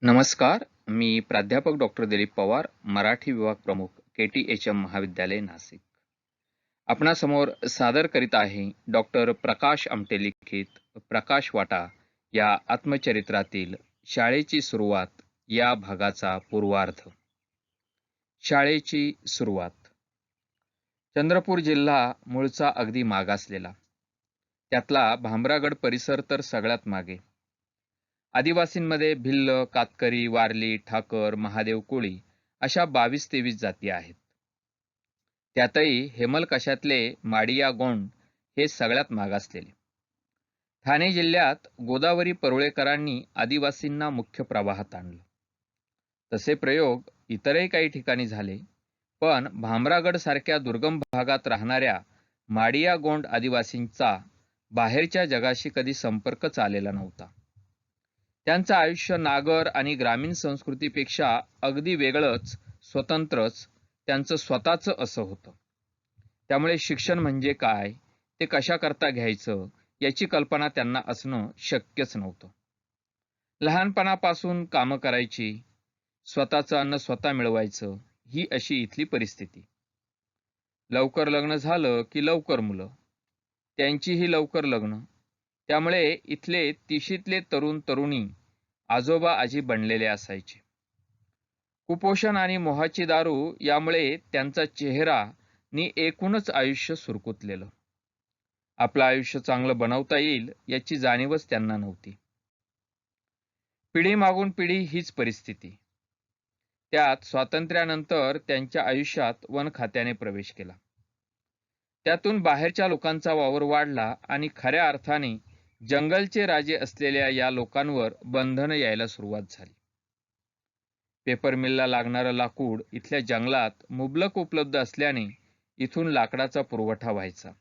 नमस्कार. मी प्राध्यापक डॉक्टर दिलीप पवार, मराठी विभाग प्रमुख, KTHM महाविद्यालय, नाशिक. आपणासमोर सादर करीत आहे डॉक्टर प्रकाश आमटे लिखित प्रकाश वाटा या आत्मचरित्रातील शाळेची सुरुवात या भागाचा पूर्वार्ध. शाळेची सुरुवात. चंद्रपूर जिल्हा मूळचा अगदी मागासलेला. त्यातला भामरागड परिसर तर सगळ्यात मागे. आदिवासींमध्ये भिल्ल, कातकरी, वारली, ठाकर, महादेव कोळी अशा 22-23 जाती आहेत. त्यातही हेमलकशातले माडिया गोंड हे सगळ्यात मागासलेले. ठाणे जिल्ह्यात गोदावरी परुळेकरांनी आदिवासींना मुख्य प्रवाहात आणलं. तसे प्रयोग इतरही काही ठिकाणी झाले, पण भामरागड सारख्या दुर्गम भागात राहणाऱ्या माडिया गोंड आदिवासींचा बाहेरच्या जगाशी कधी संपर्कच आलेला नव्हता. त्यांचं आयुष्य नागर आणि ग्रामीण संस्कृतीपेक्षा अगदी वेगळंच, स्वतंत्रच, त्यांचं स्वतःचं असं होतं. त्यामुळे शिक्षण म्हणजे काय, ते कशाकरता घ्यायचं याची कल्पना त्यांना असणं शक्यच नव्हतं. लहानपणापासून कामं करायची, स्वतःचं अन्न स्वतः मिळवायचं, ही अशी इथली परिस्थिती. लवकर लग्न झालं की लवकर मुलं, त्यांचीही लवकर लग्न. त्यामुळे इथले तिशीतले तरुण तरुणी आजोबा आजी बनलेले असायचे. कुपोषण आणि मोहाची दारू यामुळे त्यांचा चेहरा नि एकूणच आयुष्य सुरकुतलेलं. आपलं आयुष्य चांगलं बनवता येईल याची जाणीवच त्यांना नव्हती. पिढी मागून पिढी हीच परिस्थिती. त्यात स्वातंत्र्यानंतर त्यांच्या आयुष्यात वन खात्याने प्रवेश केला. त्यातून बाहेरच्या लोकांचा वावर वाढला आणि खऱ्या अर्थाने जंगलचे राजे असलेल्या या लोकांवर बंधनं यायला सुरुवात झाली. पेपर मिलला लागणारं लाकूड इथल्या जंगलात मुबलक उपलब्ध असल्याने इथून लाकडाचा पुरवठा व्हायचा,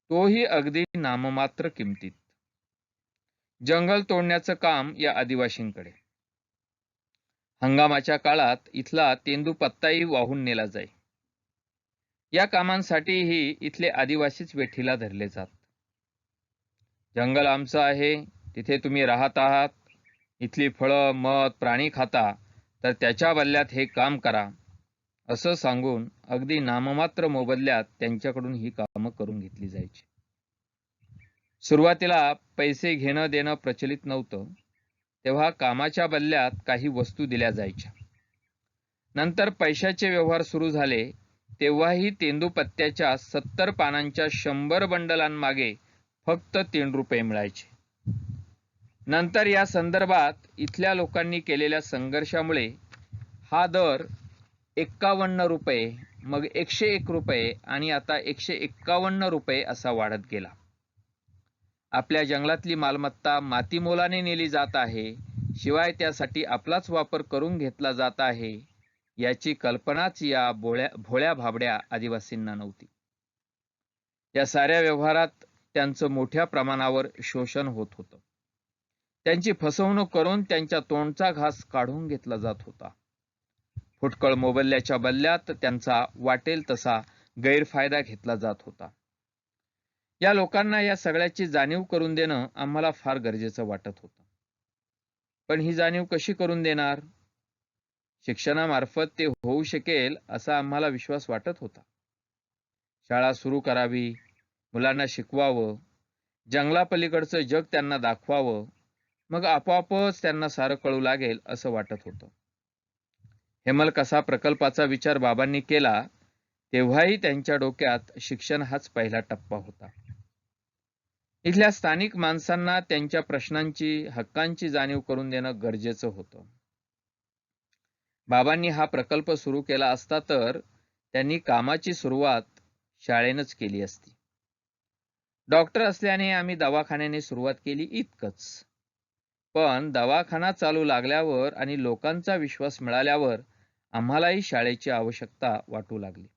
तोही अगदी नाममात्र किमतीत. जंगल तोडण्याचं काम या आदिवासींकडे. हंगामाच्या काळात इथला तेंदूपत्ताही वाहून नेला जाई. या कामांसाठीही इथले आदिवासीच वेठीला धरले जात. जंगल आमचं आहे, तिथे तुम्ही राहत आहात, इथली फळं, मध, प्राणी खाता, तर त्याच्या बदल्यात हे काम करा, असं सांगून अगदी नाममात्र मोबदल्यात त्यांच्याकडून ही कामं करून घेतली जायची. सुरुवातीला पैसे घेणं देणं प्रचलित नव्हतं, तेव्हा कामाच्या बदल्यात काही वस्तू दिल्या जायच्या. नंतर पैशाचे व्यवहार सुरू झाले, तेव्हाही तेंदूपत्त्याच्या 70 पानांच्या 100 बंडलांमागे फक्त 3 रुपये मिळायचे. नंतर या संदर्भात इथल्या लोकांनी केलेल्या संघर्षामुळे हा दर 51 रुपये, मग 101 रुपये आणि आता 151 रुपये असा वाढत गेला. आपल्या जंगलातली मालमत्ता मातीमोलाने नेली जात आहे, शिवाय त्यासाठी आपलाच वापर करून घेतला जात आहे, याची कल्पनाच या भोळ्या भाबड्या आदिवासींना नव्हती. या साऱ्या व्यवहारात त्यांचं मोठ्या प्रमाणावर शोषण होत होतं. त्यांची फसवणूक करून त्यांच्या तोंडचा घास काढून घेतला जात होता. फुटकळ मोबदल्याच्या बदल्यात त्यांचा वाटेल तसा गैरफायदा घेतला जात होता. या लोकांना या सगळ्याची जाणीव करून देणं आम्हाला फार गरजेचं वाटत होतं. पण ही जाणीव कशी करून देणार? शिक्षणामार्फत ते होऊ शकेल असा आम्हाला विश्वास वाटत होता. शाळा सुरू करावी, मुलांना शिकवावं, जंगलापलीकडचं जग त्यांना दाखवावं, मग आपोआपच त्यांना सारं कळू लागेल असं वाटत होतं. हेमलकसा प्रकल्पाचा विचार बाबांनी केला, तेव्हाही त्यांच्या डोक्यात शिक्षण हाच पहिला टप्पा होता. इथल्या स्थानिक माणसांना त्यांच्या प्रश्नांची, हक्कांची जाणीव करून देणं गरजेचं होतं. बाबांनी हा प्रकल्प सुरू केला असता तर त्यांनी कामाची सुरुवात शाळेनंच केली असती. डॉक्टर असल्याने आम्ही दवाखान्याने सुरुवात केली इतकंच. पण दवाखाना चालू लागल्यावर आणि लोकांचा विश्वास मिळाल्यावर आम्हालाही शाळेची आवश्यकता वाटू लागली.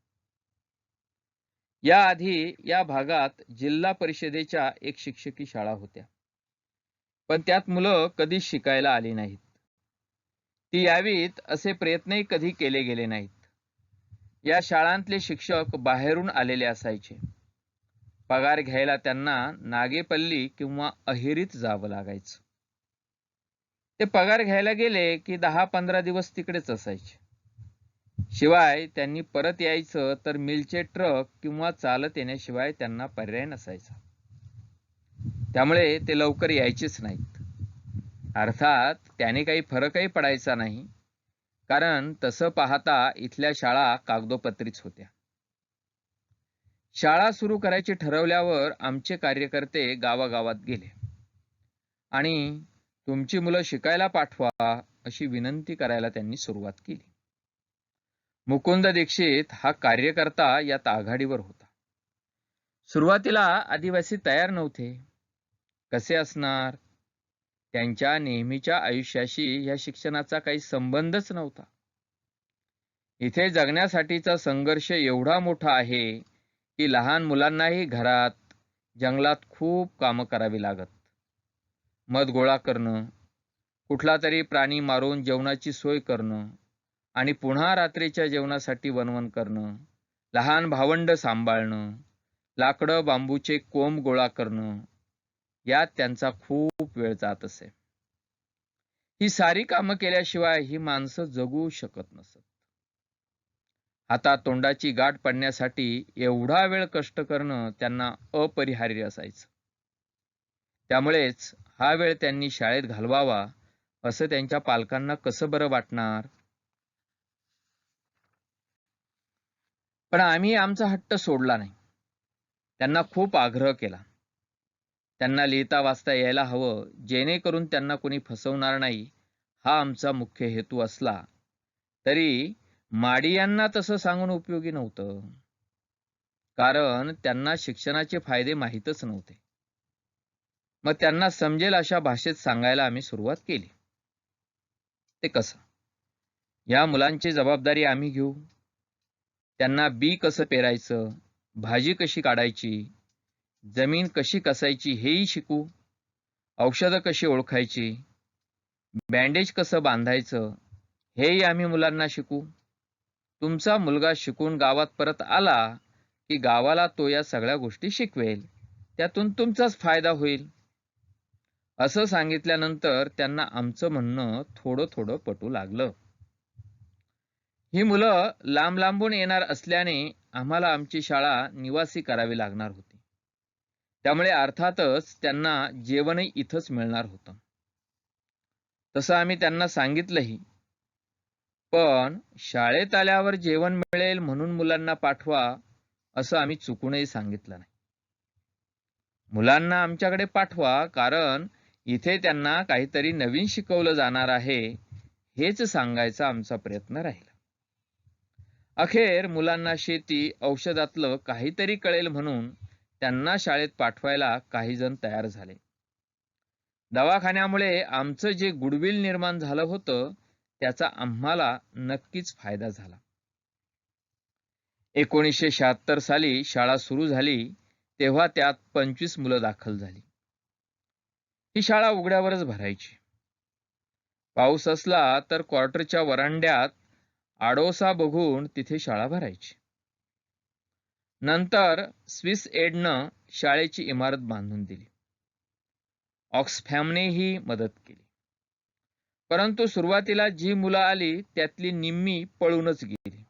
याआधी या भागात जिल्हा परिषदेच्या एक शिक्षकी शाळा होत्या, पण त्यात मुलं कधीच शिकायला आली नाहीत. ती यावीत असे प्रयत्नही कधी केले गेले नाहीत. या शाळांतले शिक्षक बाहेरून आलेले असायचे. पगार घ्यायला त्यांना नागेपल्ली किंवा अहेरीत जावं लागायचं. ते पगार घ्यायला गेले की 10-15 दिवस तिकडेच असायचे. शिवाय त्यांनी परत यायचं तर मिलचे ट्रक किंवा चालत येण्याशिवाय त्यांना पर्याय नसायचा. त्यामुळे ते लवकर यायचेच नाहीत. अर्थात त्याने काही फरकही पडायचा नाही, कारण तसं पाहता इथल्या शाळा कागदोपत्रीच होत्या. शाळा सुरू करायची ठरवल्यावर आमचे कार्यकर्ते गावागावात गेले आणि तुमची मुलं शिकायला पाठवा अशी विनंती करायला त्यांनी सुरुवात केली. मुकुंद दीक्षित हा कार्यकर्ता यात आघाडीवर होता. सुरुवातीला आदिवासी तयार नव्हते. कसे असणार? त्यांच्या नेहमीच्या आयुष्याशी या शिक्षणाचा काही संबंधच नव्हता. इथे जगण्यासाठीचा संघर्ष एवढा मोठा आहे की लहान मुलांनाही घरात, जंगलात खूप कामं करावी लागत. मध गोळा करणं, कुठला तरी प्राणी मारून जेवणाची सोय करणं आणि पुन्हा रात्रीच्या जेवणासाठी वणवण करणं, लहान भावंड सांभाळणं, लाकडं बांबूचे कोंब गोळा करणं, यात त्यांचा खूप वेळ जात असे. ही सारी कामं केल्याशिवाय ही माणसं जगू शकत नसत. हातात तोंडाची गाठ पडण्यासाठी एवढा वेळ कष्ट करणं त्यांना अपरिहार्य असायचं. त्यामुळेच हा वेळ त्यांनी शाळेत घालवावा असं त्यांच्या पालकांना कसं बरं वाटणार? पण आम्ही आमचा हट्ट सोडला नाही. त्यांना खूप आग्रह केला. त्यांना लिहिता वाचता यायला हवं, जेणेकरून त्यांना कोणी फसवणार नाही, हा आमचा मुख्य हेतू असला तरी माडियांना तसं सांगून उपयोगी नव्हतं, कारण त्यांना शिक्षणाचे फायदे माहीतच नव्हते. मग त्यांना समजेल अशा भाषेत सांगायला आम्ही सुरुवात केली. ते कसं? या मुलांची जबाबदारी आम्ही घेऊ. त्यांना बी कसं पेरायचं, भाजी कशी काढायची, जमीन कशी कसायची हेही शिकू. औषधं कशी ओळखायची, बँडेज कसं बांधायचं हेही आम्ही मुलांना शिकू. तुमचा मुलगा शिकून गावात परत आला की गावाला तो या सगळ्या गोष्टी शिकवेल. त्यातून तुमचाच फायदा होईल. असं सांगितल्यानंतर त्यांना आमचं म्हणणं थोडं थोडं पटू लागलं. ही मुलं लांब लांबून येणार असल्याने आम्हाला आमची शाळा निवासी करावी लागणार होती. त्यामुळे अर्थातच त्यांना जेवणही इथंच मिळणार होतं. तसं आम्ही त्यांना सांगितलंही. पण शाळेत आल्यावर जेवण मिळेल म्हणून मुलांना पाठवा असं आम्ही चुकूनही सांगितलं नाही. मुलांना आमच्याकडे पाठवा, कारण इथे त्यांना काहीतरी नवीन शिकवलं जाणार आहे हेच सांगायचा आमचा प्रयत्न राहिला. अखेर मुलांना शेती, औषधातलं काहीतरी कळेल म्हणून त्यांना शाळेत पाठवायला काही जण तयार झाले. दवाखान्यामुळे आमचं जे गुडविल निर्माण झालं होतं त्याचा आम्हाला नक्कीच फायदा झाला. 1976 साली शाळा सुरू झाली तेव्हा त्यात 25 मुलं दाखल झाली. ही शाळा उघड्यावरच भरायची. पाऊस असला तर क्वार्टरच्या वरांड्यात आडोसा बघून तिथे शाळा भरायची. नंतर स्विस एडनं शाळेची इमारत बांधून दिली. ऑक्सफॅमनेही मदत केली. परंतु सुरुवातीला जी मुलं आली त्यातली निम्मी पळूनच गेली.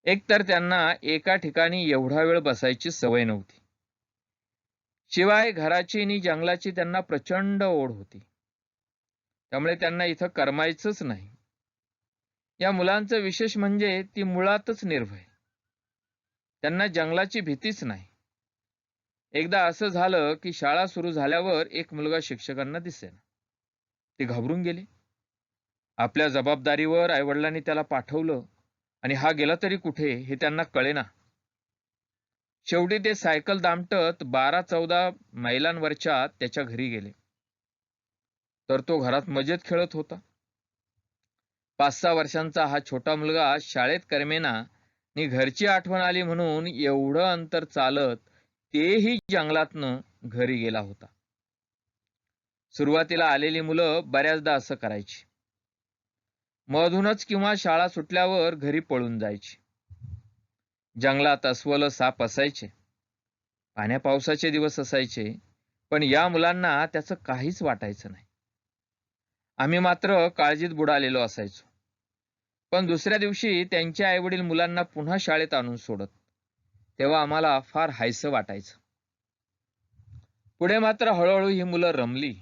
एकतर त्यांना एका ठिकाणी एवढा वेळ बसायची सवय नव्हती. शिवाय घराची आणि जंगलाची त्यांना प्रचंड ओढ होती. त्यामुळे त्यांना इथं करमायचंच नाही. या मुलांचं विशेष म्हणजे ती मुळातच निर्भय. त्यांना जंगलाची भीतीच नाही. एकदा असं झालं की शाळा सुरू झाल्यावर एक मुलगा शिक्षकांना दिसेना. ते घाबरून गेले. आपल्या जबाबदारीवर आईवडिलांनी त्याला पाठवलं आणि हा गेला तरी कुठे हे त्यांना कळेना. शेवटी ते सायकल दामटत 12-14 मैलांवरच्या त्याच्या घरी गेले. तर तो घरात मजेत खेळत होता. 5-6 वर्षांचा हा छोटा मुलगा शाळेत करमेना आणि घरची आठवण आली म्हणून एवढं अंतर चालत तेही जंगलातनं घरी गेला होता. सुरुवातीला आलेली मुलं बऱ्याचदा असं करायची. मधूनच किंवा शाळा सुटल्यावर घरी पळून जायची. जंगलात अस्वल, साप असायचे. पाण्या पावसाचे दिवस असायचे, पण या मुलांना त्याचं काहीच वाटायचं नाही. आम्ही मात्र काळजीत बुडालेलो असायचो. पण दुसऱ्या दिवशी त्यांचे आईवडील मुलांना पुन्हा शाळेत आणून सोडत, तेव्हा आम्हाला फार हायसं वाटायचं. पुढे मात्र हळूहळू ही मुलं रमली.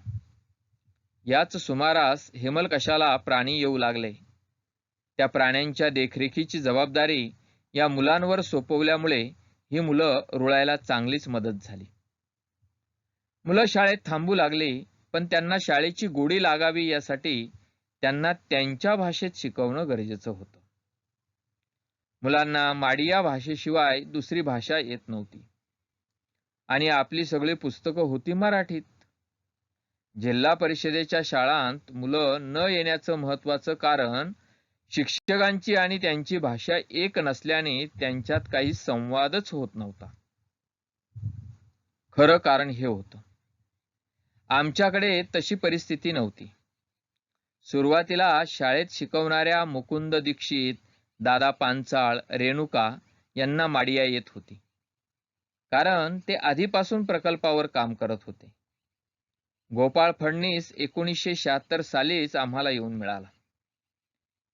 याच सुमारास हेमलकशाला प्राणी येऊ लागले. त्या प्राण्यांच्या देखरेखीची जबाबदारी या मुलांवर सोपवल्यामुळे ही मुलं रुळायला चांगलीच मदत झाली. मुलं शाळेत थांबू लागली, पण त्यांना शाळेची गोडी लागावी यासाठी त्यांना त्यांच्या भाषेत शिकवणं गरजेचं होतं. मुलांना माडिया भाषेशिवाय दुसरी भाषा येत नव्हती आणि आपली सगळी पुस्तकं होती मराठीत. जिल्हा परिषदेच्या शाळांत मुलं न येण्याचं महत्वाचं कारण शिक्षकांची आणि त्यांची भाषा एक नसल्याने त्यांच्यात काही संवादच होत नव्हता. खरं कारण हे होतं, आमच्याकडे तशी परिस्थिती नव्हती. सुरुवातीला शाळेत शिकवणाऱ्या मुकुंद दीक्षित, दादा पांचाळ, रेणुका यांना माडिया येत होती, कारण ते आधीपासून प्रकल्पावर काम करत होते. गोपाळ फडणीस 1976 सालीच आम्हाला येऊन मिळाला.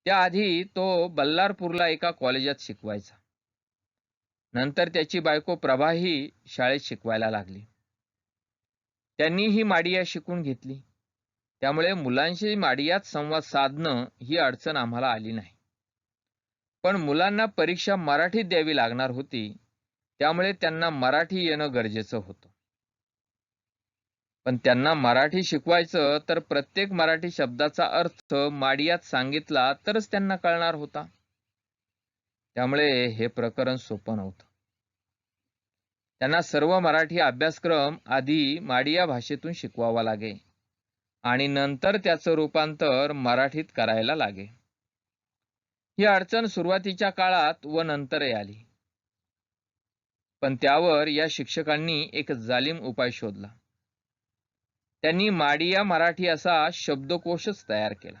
त्याआधी तो बल्लारपूरला एका कॉलेजात शिकवायचा. नंतर त्याची बायको प्रभाही शाळेत शिकवायला लागली. त्यांनी ही माडिया शिकून घेतली. त्यामुळे मुलांशी माडियात संवाद साधणं ही अडचण आम्हाला आली नाही. पण मुलांना परीक्षा मराठीत द्यावी लागणार होती, त्यामुळे त्यांना मराठी येणं गरजेचं होतं. पण त्यांना मराठी शिकवायचं तर प्रत्येक मराठी शब्दाचा अर्थ माडियात सांगितला तरच त्यांना कळणार होता. त्यामुळे हे प्रकरण सोपं नव्हतं. त्यांना सर्व मराठी अभ्यासक्रम आधी माडिया भाषेतून शिकवावा लागे आणि नंतर त्याचं रूपांतर मराठीत करायला लागे. ही अडचण सुरुवातीच्या काळात व नंतरही आली. पण त्यावर या शिक्षकांनी एक जालीम उपाय शोधला. त्यांनी माडिया मराठी असा शब्दकोशच तयार केला.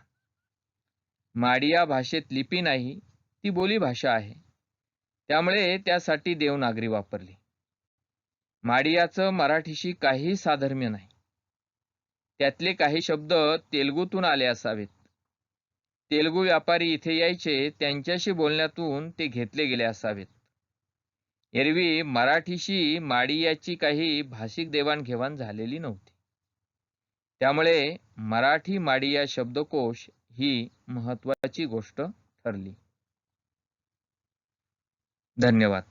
माडिया भाषेत लिपी नाही, ती बोली भाषा आहे. त्यामुळे त्यासाठी देवनागरी वापरली. माडियाचं मराठीशी काही साधर्म्य नाही. त्यातले काही शब्द तेलुगूतून आले असावेत. तेलुगू व्यापारी इथे यायचे, त्यांच्याशी बोलण्यातून ते घेतले गेले असावेत. एरवी मराठीशी माडियाची काही भाषिक देवाणघेवाण झालेली नव्हती. त्यामुळे मराठी माडिया शब्दकोश ही महत्वाची गोष्ट ठरली. धन्यवाद.